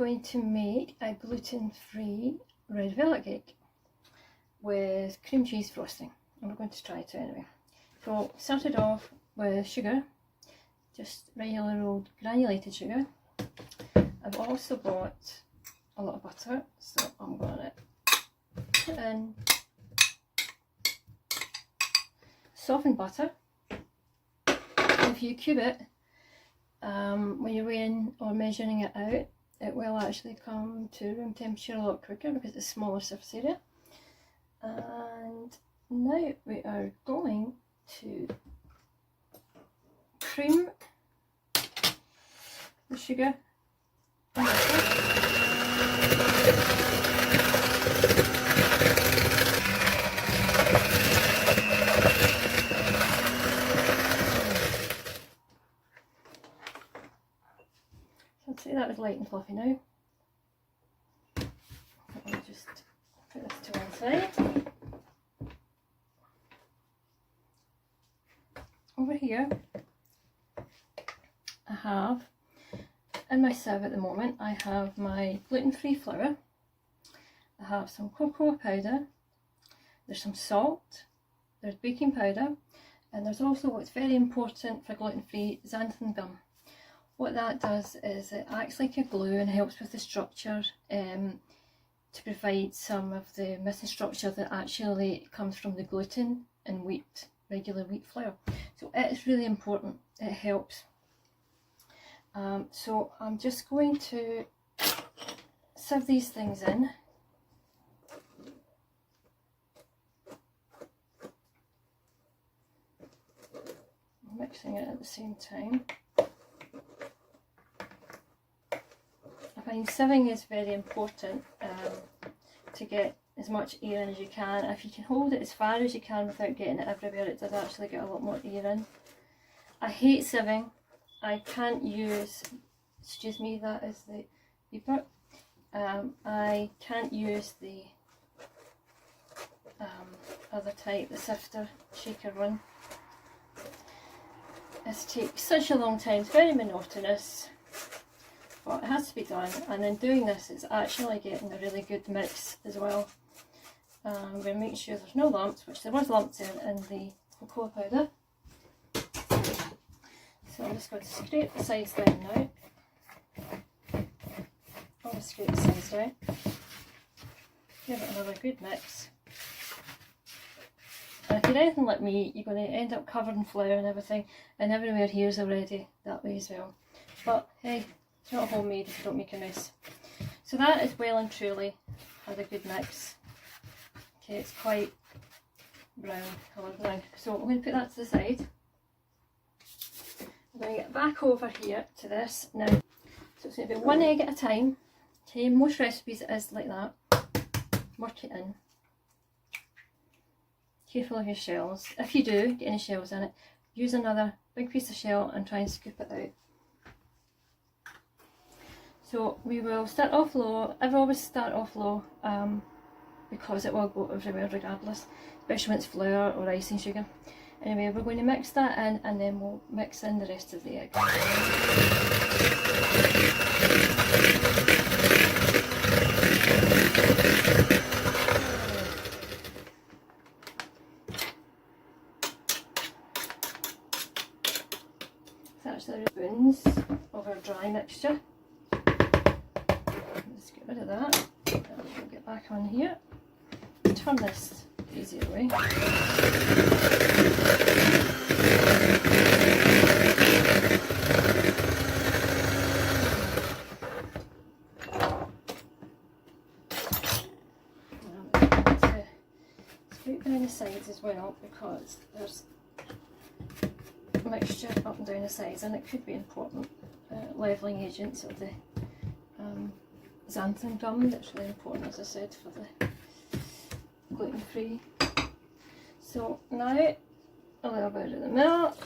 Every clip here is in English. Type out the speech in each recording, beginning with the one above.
going to make a gluten-free red velvet cake with cream cheese frosting, and we're going to try it anyway. So started off with sugar, just regular old granulated sugar. I've also bought a lot of butter, so I'm going to put in softened butter. If you cube it, when you're weighing or measuring it out, it will actually come to room temperature a lot quicker because it's a smaller surface area. And now we are going to cream the sugar and butter. I'd say that was light and fluffy now. Let me just put this to one side. Over here I have, in my sieve at the moment, I have my gluten-free flour, I have some cocoa powder, there's some salt, there's baking powder, and there's also what's very important for gluten-free, xanthan gum. What that does is it acts like a glue and helps with the structure to provide some of the missing structure that actually comes from the gluten in wheat, regular wheat flour. So it is really important, it helps. So I'm just going to sieve these things in. Mixing it at the same time. I find sieving is very important to get as much air in as you can. If you can hold it as far as you can without getting it everywhere, it does actually get a lot more air in. I hate sieving. I can't use, excuse me, that is the beeper. I can't use the other type, the sifter, shaker one. It takes such a long time, it's very monotonous. But it has to be done, and in doing this it's actually getting a really good mix as well. I'm going to make sure there's no lumps, which there was lumps in the cocoa powder. So I'm just going to scrape the sides down now. Always scrape the sides down. Give it another good mix. And if you're anything like me, you're going to end up covered in flour and everything, and everywhere here is already that way as well. But hey, it's not homemade if you don't make a mess. So that is well and truly had a good mix. Okay, it's quite brown colour now. So I'm going to put that to the side. I'm going to get back over here to this now. So it's going to be one egg at a time. Okay, most recipes it is like that. Work it in. Careful of your shells. If you do get any shells in it, use another big piece of shell and try and scoop it out. So we will start off low. I've always start off low because it will go everywhere regardless, especially when it's flour or icing sugar. Anyway, we're going to mix that in and then we'll mix in the rest of the egg. It's actually the spoons of our dry mixture. Let's get rid of that. We'll get back on here. Turn this easier way. Scoop down the sides as well because there's mixture up and down the sides, and it could be important levelling agents of the xanthan gum. That's really important, as I said, for the gluten free. So now a little bit of the milk.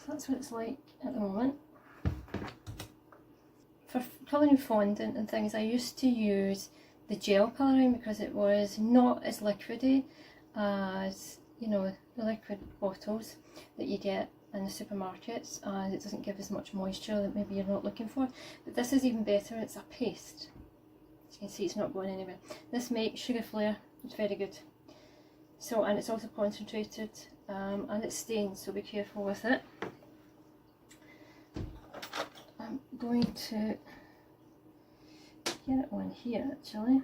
So that's what it's like at the moment. For colouring fondant and things, I used to use the gel colouring because it was not as liquidy as, you know, the liquid bottles that you get in the supermarkets, and it doesn't give as much moisture that maybe you're not looking for. But this is even better, it's a paste. As you can see, it's not going anywhere. This makes Sugarflair, it's very good. So, and it's also concentrated, and it stains, so be careful with it. I'm going to get it on here actually.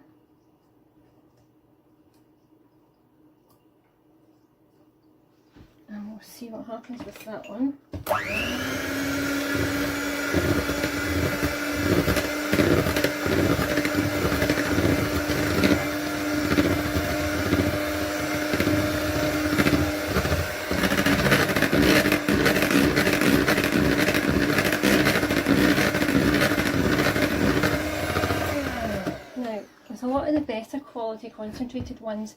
And we'll see what happens with that one. A lot of the better quality concentrated ones,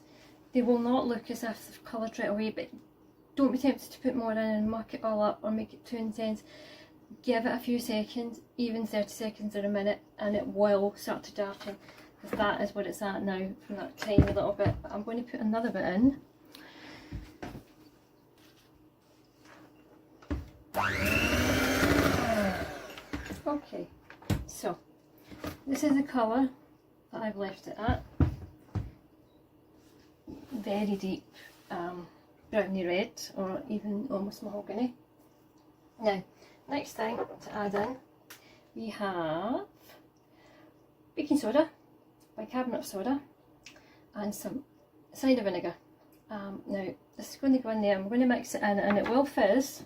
they will not look as if they've coloured right away, but don't be tempted to put more in and muck it all up or make it too intense. Give it a few seconds, even 30 seconds or a minute, and it will start to darken, because that is what it's at now from that tiny little bit. But I'm going to put another bit in. Okay, so this is the colour that I've left it at. Very deep browny red, or even almost mahogany. Now, next thing to add in, we have baking soda, bicarbonate of soda, and some cider vinegar. Now, this is going to go in there. I'm going to mix it in, and it will fizz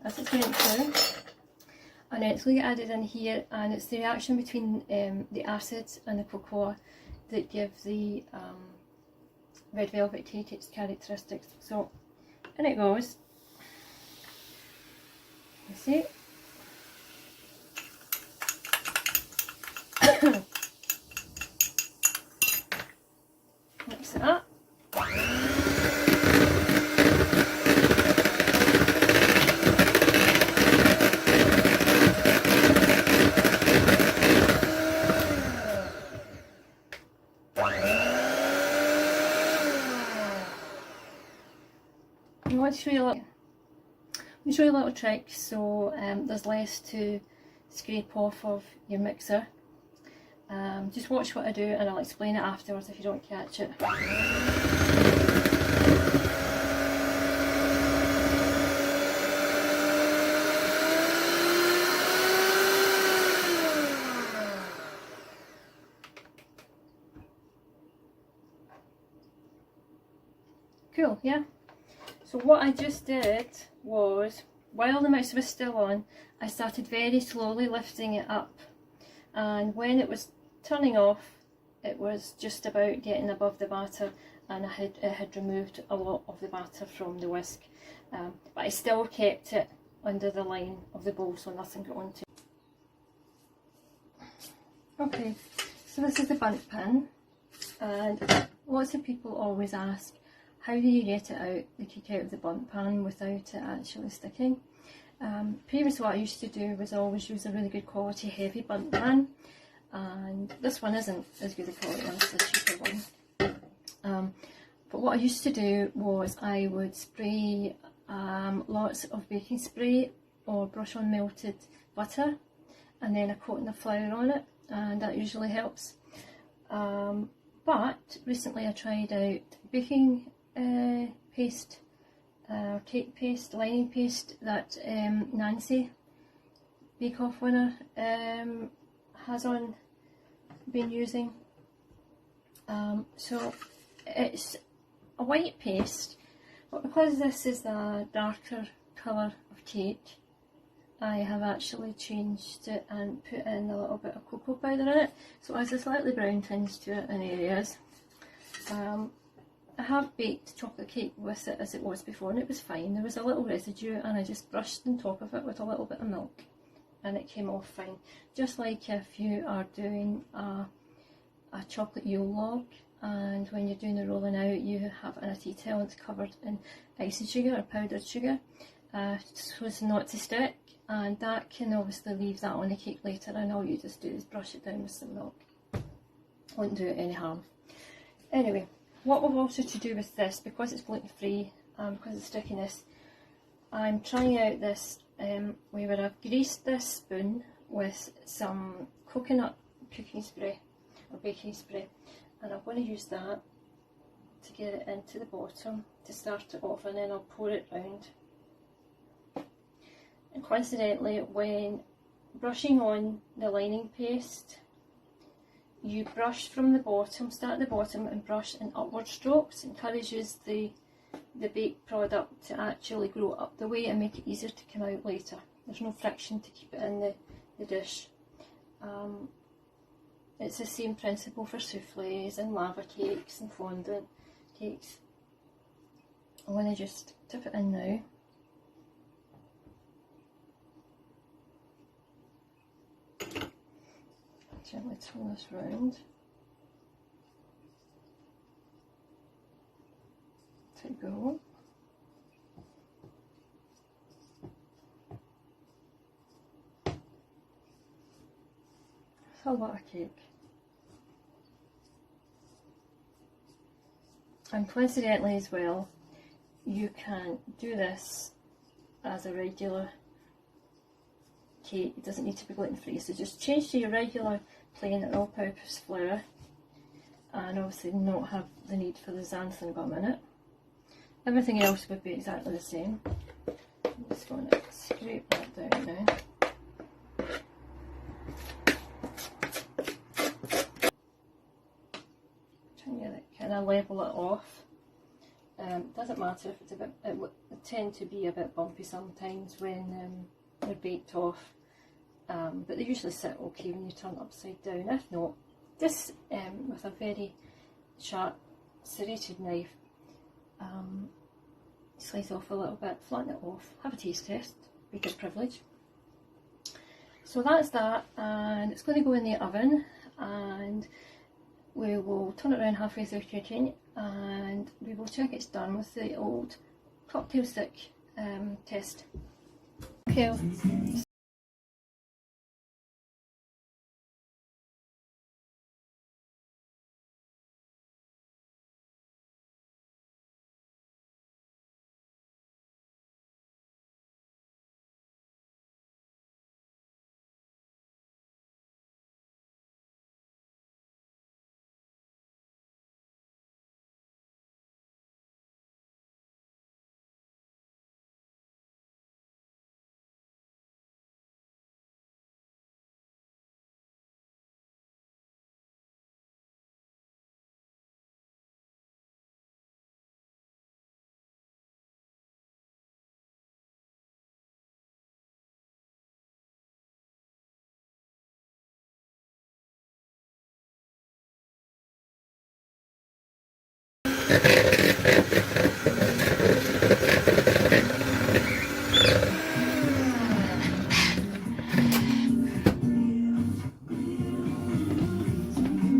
as it's meant to. And then it's going to get added in here, and it's the reaction between the acids and the cocoa that give the red velvet cake its characteristics. So in it goes. You see? Mix it up. I want to show you a little trick so there's less to scrape off of your mixer. Just watch what I do and I'll explain it afterwards if you don't catch it. Cool, yeah? So what I just did was, while the mixer was still on, I started very slowly lifting it up, and when it was turning off, it was just about getting above the batter, and it had removed a lot of the batter from the whisk, but I still kept it under the line of the bowl so nothing got onto it. Okay, so this is the bundt pan, and lots of people always ask, how do you get it out, the cake out of the bundt pan without it actually sticking? Previously what I used to do was always use a really good quality heavy bundt pan, and this one isn't as good a quality one, it's a cheaper one. But what I used to do was I would spray lots of baking spray or brush on melted butter and then a coating of flour on it, and that usually helps. But recently I tried out baking paste, cake paste, lining paste that Nancy, Bake Off winner, has been using. So it's a white paste, but because this is a darker colour of cake, I have actually changed it and put in a little bit of cocoa powder in it, so it has a slightly brown tinge to it in areas. I have baked chocolate cake with it as it was before and it was fine. There was a little residue and I just brushed on top of it with a little bit of milk and it came off fine. Just like if you are doing a chocolate Yule log, and when you're doing the rolling out you have in a tea towel it's covered in icing sugar or powdered sugar. so as not to stick, and that can obviously leave that on the cake later, and all you just do is brush it down with some milk. Won't do it any harm. Anyway, what we've also to do with this, because it's gluten free, because of the stickiness, I'm trying out this way where I've greased this spoon with some coconut cooking spray or baking spray, and I'm going to use that to get it into the bottom to start it off, and then I'll pour it round. And coincidentally, when brushing on the lining paste, you brush from the bottom, start at the bottom and brush in upward strokes. It encourages the baked product to actually grow up the way and make it easier to come out later. There's no friction to keep it in the dish. It's the same principle for soufflés and lava cakes and fondant cakes. I'm going to just tip it in now. Gently turn this round. To go. It's a lot of cake. And coincidentally as well, you can do this as a regular cake. It doesn't need to be gluten free, so just change to your regular plain and all purpose flour, and obviously not have the need for the xanthan gum in it. Everything else would be exactly the same. I'm just going to scrape that down now. Trying to kind of level it off. Doesn't matter if it's a bit, it tend to be a bit bumpy sometimes when they're baked off, but they usually sit okay when you turn it upside down. If not, just with a very sharp serrated knife, slice off a little bit, flatten it off, have a taste test, baker's privilege. So that's that, and it's going to go in the oven, and we will turn it around halfway through cooking, and we will check it's done with the old cocktail stick test. Okay.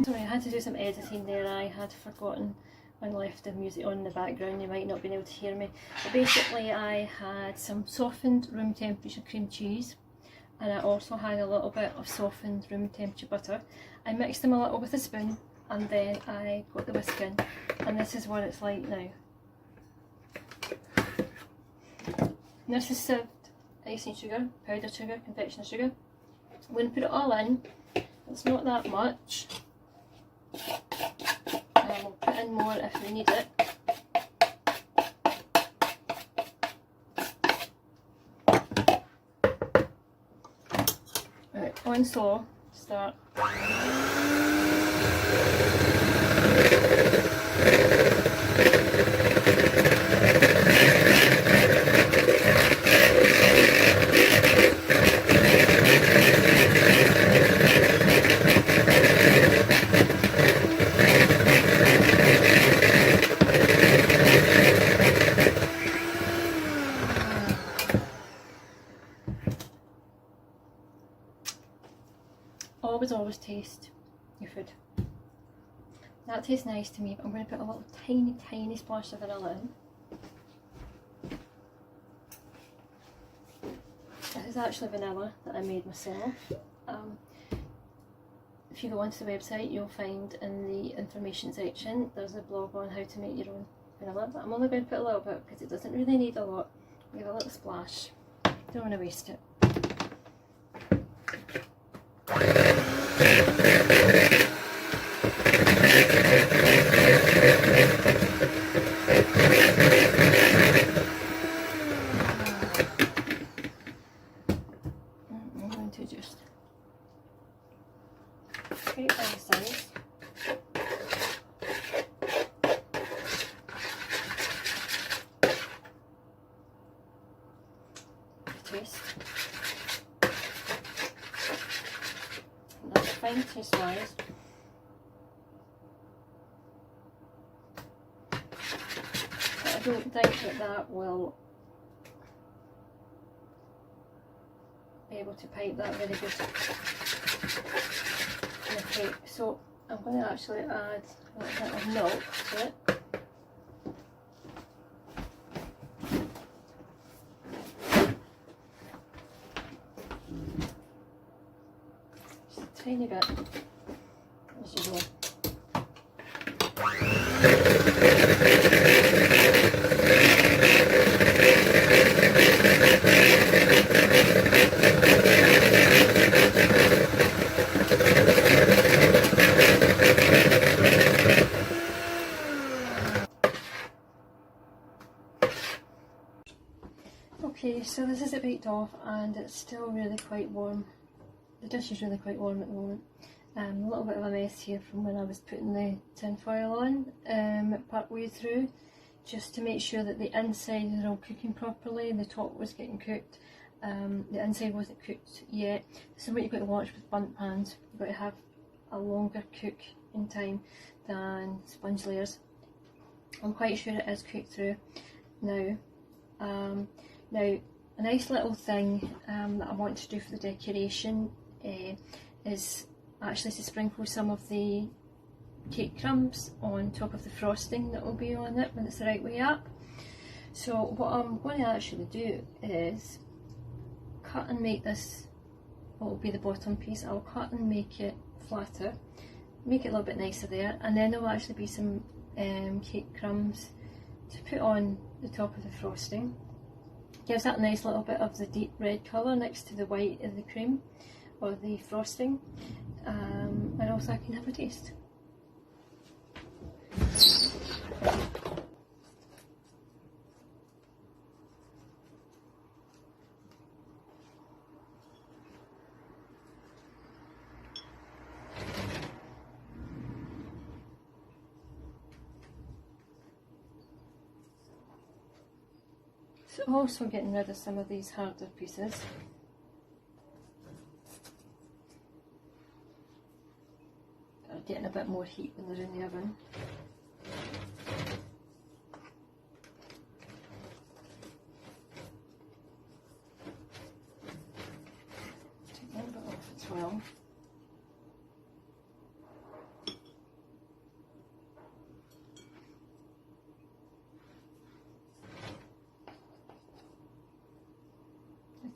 Sorry, I had to do some editing there. I had forgotten when I left the music on in the background. You might not be able to hear me. But basically, I had some softened room temperature cream cheese, and I also had a little bit of softened room temperature butter. I mixed them a little with a spoon, and then I got the whisk in, and this is what it's like now. And this is sieved icing sugar, powdered sugar, confectioner's sugar. I'm going to put it all in. It's not that much. We'll put in more if we need it. Right, on slow, start. Always taste your food. That tastes nice to me, but I'm going to put a little tiny splash of vanilla in. is actually vanilla that I made myself. If you go onto the website, you'll find in the information section there's a blog on how to make your own vanilla, but I'm only going to put a little bit because it doesn't really need a lot. Give a little splash, don't want to waste it. I'm going to just scrape by the sides. Taste. That's fine taste wise. But I don't think that will be able to pipe that very good in the cake. So I'm going to actually add a little bit of milk to it. Tiny bit as you go. Okay, so this is it baked off and it's still really quite warm. The dish is really quite warm at the moment. A little bit of a mess here from when I was putting the tin foil on part way through, just to make sure that the inside is all cooking properly. The top was getting cooked, the inside wasn't cooked yet. So what you've got to watch with bundt pans, you've got to have a longer cook in time than sponge layers. I'm quite sure it is cooked through now. Now a nice little thing that I want to do for the decoration is actually to sprinkle some of the cake crumbs on top of the frosting that will be on it when it's the right way up. So what I'm going to actually do is cut and make this, what will be the bottom piece, I'll cut and make it flatter, make it a little bit nicer there, and then there will actually be some cake crumbs to put on the top of the frosting. Gives that nice little bit of the deep red colour next to the white of the cream or the frosting, and also I can have a taste. So also getting rid of some of these harder pieces. They're getting a bit more heat when they're in the oven. Take that bit off as well.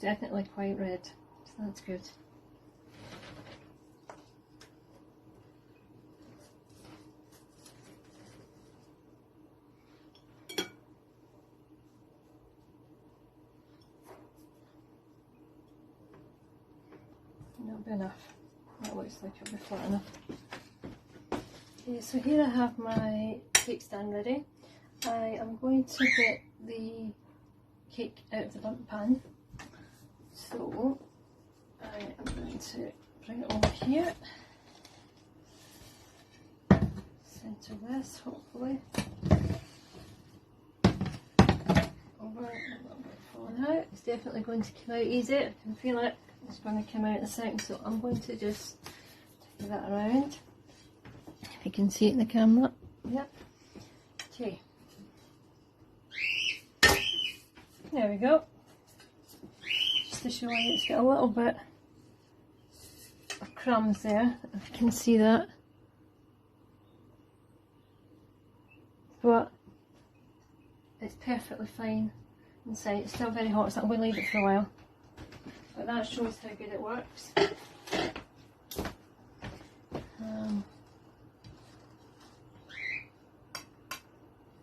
Definitely quite red, so that's good. That'll be enough. That looks like it'll be flat enough. Okay, so here I have my cake stand ready. I am going to get the cake out of the bundt pan. So I am going to bring it over here, centre this hopefully, over, a little bit falling out. It's definitely going to come out easy, I can feel it, it's going to come out in a second, so I'm going to just take that around, if you can see it in the camera, yep, okay, there we go. To show you, it's got a little bit of crumbs there, if you can see that, but it's perfectly fine inside. It's still very hot, so I'm going to leave it for a while. but that shows how good it works.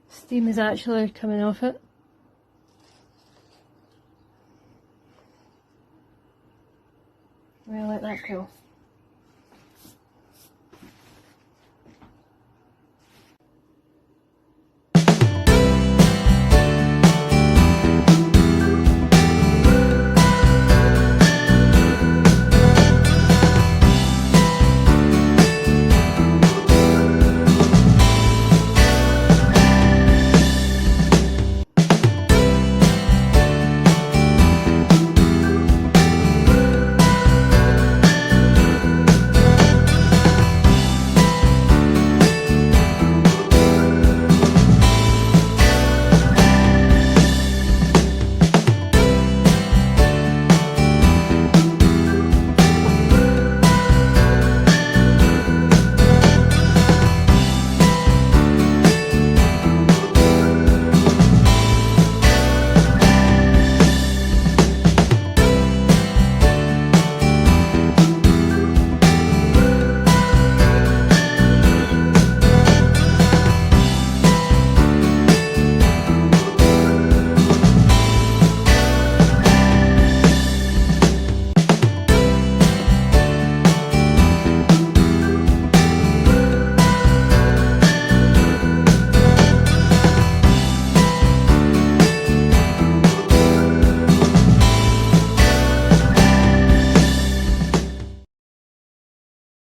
Steam is actually coming off it. We'll let that cool.